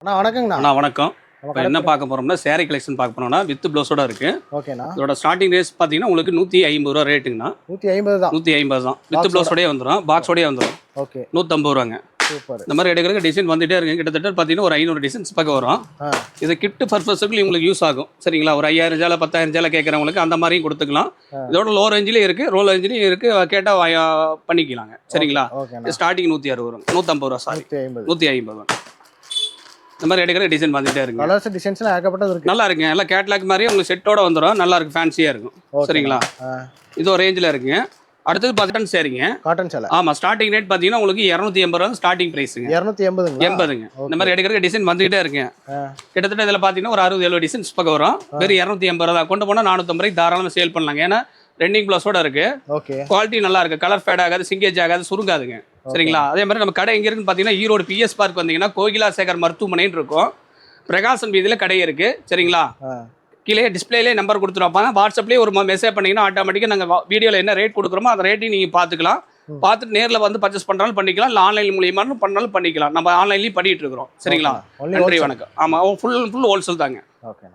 அண்ணா வணக்கங்கண்ணா. அண்ணா வணக்கம். நம்ம இப்போ கடை என்ன பேரு? பார்க்க போகிறோம்னா சேரீ கலெக்ஷன் பார்க்க போனோம்னா வித் ப்ளவுஸோட இருக்குது. ஓகேண்ணா. இதோட ஸ்டார்டிங் ரேஸ் பார்த்தீங்கன்னா உங்களுக்கு 150 ரூபா ரேட்டுங்கண்ணா. 150 தான். 150 தான் வித் Box ப்ளவுஸோடய வந்துடும், பாக்ஸோடய வந்துடும். ஓகே. 150 ரூபாங்க. சூப்பர். இந்த மாதிரி எடுக்கிறதுக்கு டிசைன் வந்துட்டே இருக்குங்க. கிட்டத்தட்ட பார்த்தீங்கன்னா ஒரு 500 டிசைன்ஸ் பக்கம் வரும். இது கிஃப்ட் பர்பஸுக்கு உங்களுக்கு யூஸ் ஆகும். சரிங்களா? ஒரு 5000 ஜால 10000 ஜால கேட்குறவங்களுக்கு அந்த மாதிரியும் கொடுத்துக்கலாம். இதோட லோ ரேஞ்சிலையும் இருக்குது, ரோ ரேஞ்சிலையும் இருக்குது. கேட்டால் பண்ணிக்கலாங்க. சரிங்களா? ஸ்டார்டிங் 160 வரும், 150 ரூபா. சாரி 150 வரும். இந்த மாதிரி எடுக்கிற டிசைன் வந்துட்டே இருக்கு. கலர்ஸ் டிசைன்ஸ்லாம் ஏகப்பட்டது இருக்கு. நல்லா இருக்குங்க. எல்லாம் கேட்லாக் மாதிரி உங்களுக்கு செட்டோட வந்துடும். நல்லா இருக்கு, ஃபேன்சியாக இருக்கும். சரிங்களா? இது ஒரு ரேஞ்சில் இருக்குங்க. அடுத்தது காட்டன் சேரீங்க. காட்டன் சேலை. ஆமாம். ஸ்டார்டிங் ரேட் பார்த்தீங்கன்னா உங்களுக்கு 280 ரூபா ஸ்டார்டிங் ப்ரைஸுங்க. 280ங்க. இந்த மாதிரி எடுக்கிற டிசைன் வந்துகிட்டே இருக்குங்க. கிட்டத்தட்ட இதில் பார்த்தீங்கன்னா ஒரு 60-70 டிசைன்ஸ் பக்கம் வரும். வெறும் 280 ரூபா கொண்டு போனால் 450 ரூபாய்க்கு தாராளமாக சேல் பண்ணலாங்க. ஏன்னா ரெண்டிங் ப்ளஸோட இருக்கு. குவாலிட்டி நல்லா இருக்கு. கலர் ஃபேட் ஆகாது, சிங்கேஜ் ஆகாது, சுருங்காதுங்க. சரிங்களா? அதே மாதிரி நம்ம கடை எங்கே இருக்குன்னு பார்த்தீங்கன்னா ஈரோடு பிஎஸ் பார்க் வந்தீங்கன்னா கோகிலா சேகர் மருத்துவமனைன்னு இருக்கும். பிரகாசன் வீதியில் கடை இருக்கு. சரிங்களா? கீழே டிஸ்பிளேலே நம்பர் கொடுத்துருப்பாங்க. வாட்ஸ்அப்லேயே ஒரு மெசேஜ் பண்ணிங்கன்னா ஆட்டோமேட்டிக்காக நாங்கள் வீடியோவில் என்ன ரேட் கொடுக்குறோமோ அந்த ரேட்டையும் நீங்கள் பார்த்துக்கலாம். பார்த்துட்டு நேரில் வந்து பர்ச்சேஸ் பண்ணுறாலும் பண்ணிக்கலாம், இல்லை ஆன்லைன் மூலியமாக பண்ணாலும் பண்ணிக்கலாம். நம்ம ஆன்லைன்லேயும் பண்ணிட்டு இருக்கிறோம். சரிங்களா? நன்றி, வணக்கம். ஆமாம், ஃபுல் ஹோல்சேல் தாங்க. ஓகே.